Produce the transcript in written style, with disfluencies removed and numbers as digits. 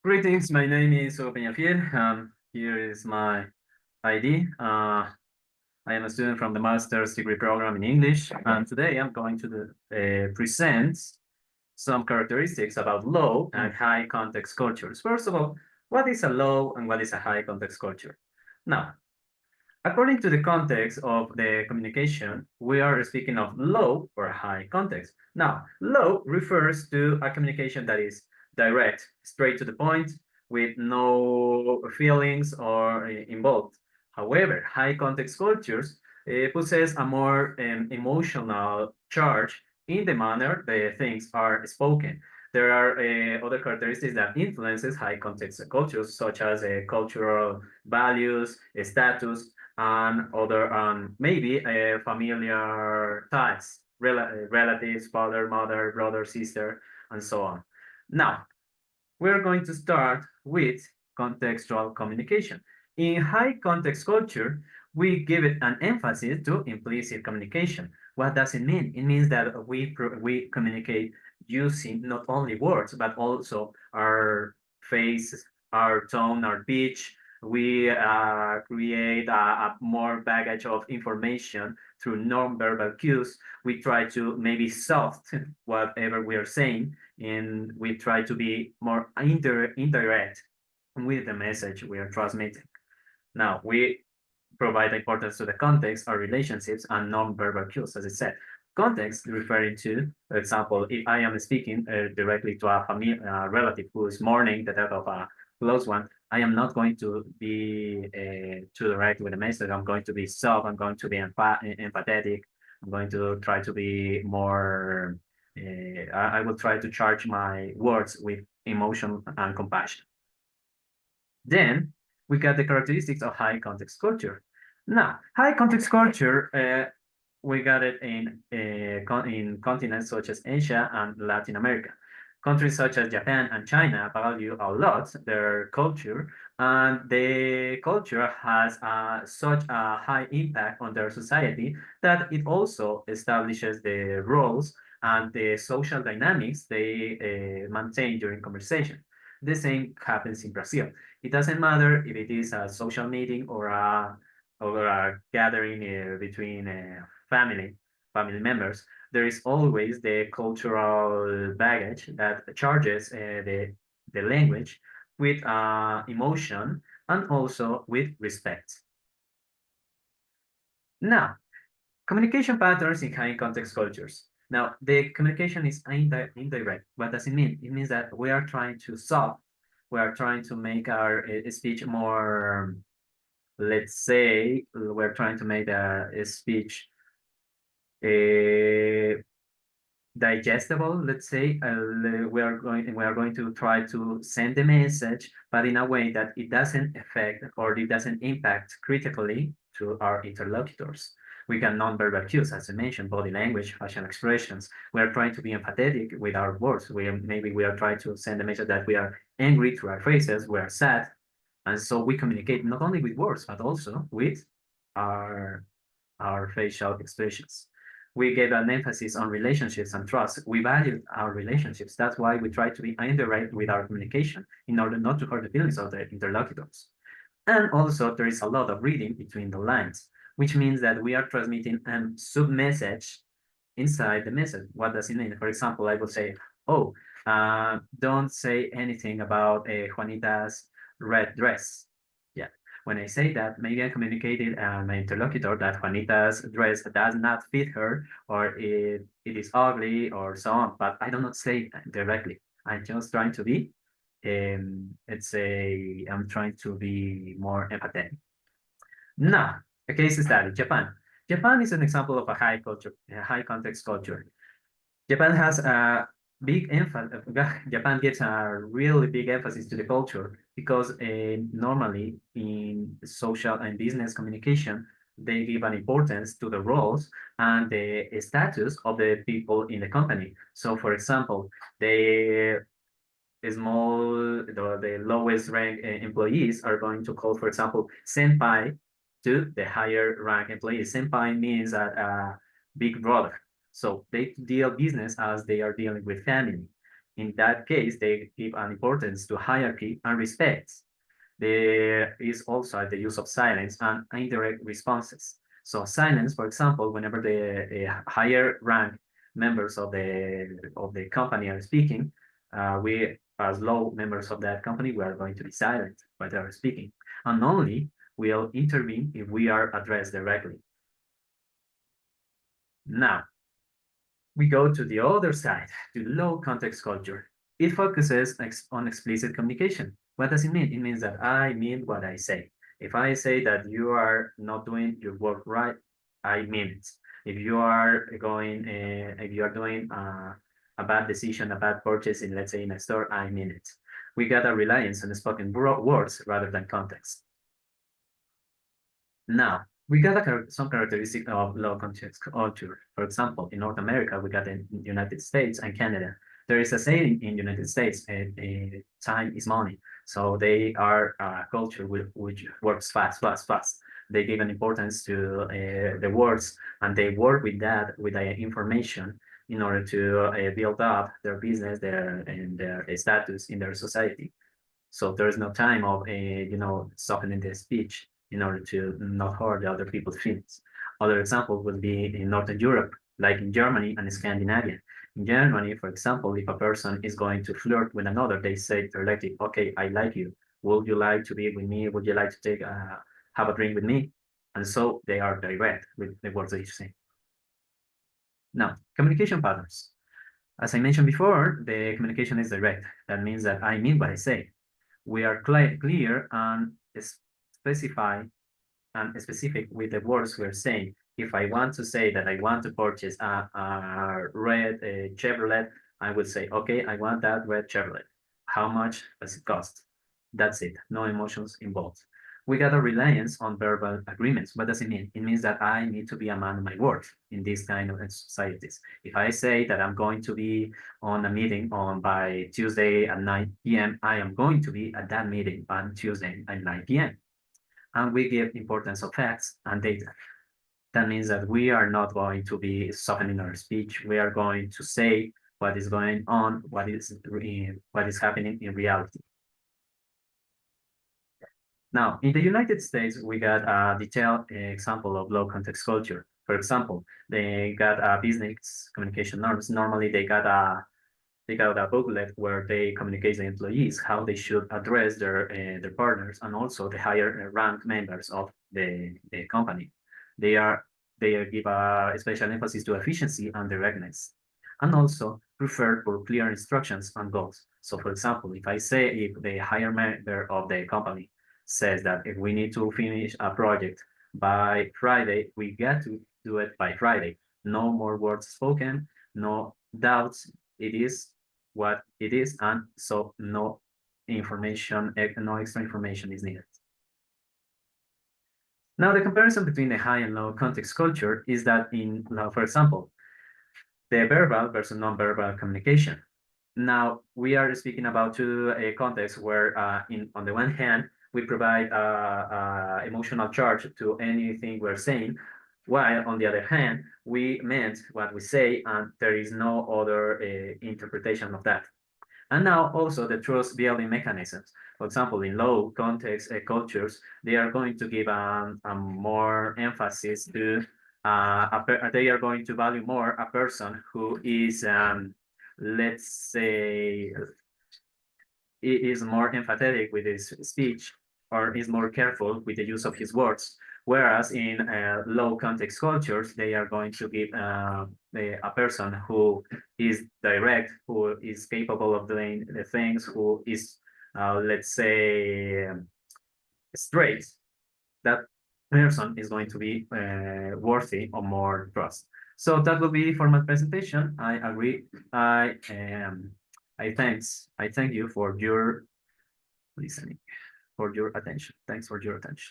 Greetings, my name is Hugo Peñafiel. Here is my ID. I am a student from the master's degree program in English, and today I'm going to present some characteristics about low and high context cultures. First of all, what is a low and what is a high context culture? Now, according to the context of the communication, we are speaking of low or high context. Now, low refers to a communication that is direct, straight to the point, with no feelings or involved. However, high context cultures possess a more emotional charge in the manner the things are spoken. There are other characteristics that influences high context cultures, such as cultural values, status, and other maybe familiar ties, relatives, father, mother, brother, sister, and so on. Now, we're going to start with contextual communication. In high context culture, we give it an emphasis to implicit communication. What does it mean? It means that we communicate using not only words, but also our face, our tone, our pitch. We create a more baggage of information through non-verbal cues. We try to maybe soft whatever we are saying, and we try to be more indirect with the message we are transmitting. Now, we provide importance to the context, our relationships, and non-verbal cues, as I said. Context referring to, for example, if I am speaking directly to a relative who is mourning the death of a close one, I am not going to be too direct with the message. I'm going to be soft. I'm going to be empathetic. I'm going to try to be more. I will try to charge my words with emotion and compassion. Then we got the characteristics of high context culture. Now, high context culture, we got it in continents such as Asia and Latin America. Countries such as Japan and China value a lot their culture, and the culture has such a high impact on their society that it also establishes the roles and the social dynamics they maintain during conversation. The same happens in Brazil. It doesn't matter if it is a social meeting or a gathering between family members. There is always the cultural baggage that charges the language with emotion and also with respect. Now, communication patterns in high context cultures. Now, the communication is indirect. What does it mean? It means that we are trying to solve, we are trying to make our speech more, let's say, we're trying to make a speech uh, digestible, let's say. We are going to try to send the message, but in a way that it doesn't affect or it doesn't impact critically to our interlocutors. We can nonverbal cues, as I mentioned, body language, facial expressions. We are trying to be empathetic with our words. Maybe we are trying to send a message that we are angry through our faces, we are sad, and so we communicate not only with words but also with our our facial expressions. We give an emphasis on relationships and trust. We value our relationships. That's why we try to be indirect with our communication in order not to hurt the feelings of the interlocutors. And also, there is a lot of reading between the lines, which means that we are transmitting a sub-message inside the message. What does it mean? For example, I will say, oh, don't say anything about Juanita's red dress. Yeah. When I say that, maybe I communicated my interlocutor that Juanita's dress does not fit her, or it is ugly, or so on. But I do not say it directly. I'm just trying to be, I'm trying to be more empathetic. Now, a case study, Japan. Japan is an example of a high culture, a high context culture. Japan has a big emphasis. Japan gives a really big emphasis to the culture because normally in social and business communication, they give an importance to the roles and the status of the people in the company. So, for example, the lowest rank employees are going to call, for example, senpai to the higher rank employees. Senpai means a big brother. So they deal business as they are dealing with family. In that case, they give an importance to hierarchy and respect. There is also the use of silence and indirect responses. So silence, for example, whenever the higher rank members of the company are speaking, we as low members of that company, we are going to be silent while they are speaking, and only will intervene if we are addressed directly. Now, we go to the other side, to low context culture. It focuses on explicit communication. What does it mean? It means that I mean what I say. If I say that you are not doing your work right, I mean it. If you are doing a bad decision, a bad purchase in, let's say, in a store, I mean it. We got a reliance on spoken words rather than context. Now, we got some characteristic of low context culture. For example, in North America, we got in United States and Canada. There is a saying in United States, time is money. So they are a culture which works fast, fast, fast. They give an importance to the words, and they work with that, with the information, in order to build up their business, their status in their society. So there is no time of softening the speech in order to not hurt the other people's feelings. Other example would be in Northern Europe, like in Germany and Scandinavia. In Germany, for example, if a person is going to flirt with another, they say directly, "Okay, I like you. Would you like to be with me? Would you like to have a drink with me?" And so they are direct with the words they say. Now, communication patterns. As I mentioned before, the communication is direct. That means that I mean what I say. We are clear and specify and specific with the words we're saying. If I want to say that I want to purchase a red Chevrolet, I would say, okay, I want that red Chevrolet. How much does it cost? That's it. No emotions involved. We got a reliance on verbal agreements. What does it mean? It means that I need to be a man of my word in these kind of societies. If I say that I'm going to be on a meeting by Tuesday at 9 p.m., I am going to be at that meeting on Tuesday at 9 p.m. And we give importance of facts and data. That means that we are not going to be softening our speech. We are going to say what is going on, what is happening in reality. Now, in the United States, we got a detailed example of low context culture. For example, they got business communication norms. Normally, they got a booklet where they communicate the employees how they should address their partners and also the higher rank members of the company. They give a special emphasis to efficiency and directness, and also prefer for clear instructions and goals. So, for example, if the higher member of the company says that if we need to finish a project by Friday, we get to do it by Friday. No more words spoken, no doubts. It is what it is, and so no extra information is needed. Now, the comparison between the high and low context culture is that for example, the verbal versus non-verbal communication. Now, we are speaking about two contexts where, on the one hand, we provide emotional charge to anything we're saying, while on the other hand, we meant what we say, and there is no other interpretation of that. And now also the trust building mechanisms. For example, in low context cultures, they are going to give a more emphasis to, they are going to value more a person who is, let's say, is more empathetic with his speech or is more careful with the use of his words. Whereas in low context cultures, they are going to give a person who is direct, who is capable of doing the things, who is, let's say, straight. That person is going to be worthy of more trust. So that will be for my presentation. I agree. I thank you for your listening, for your attention. Thanks for your attention.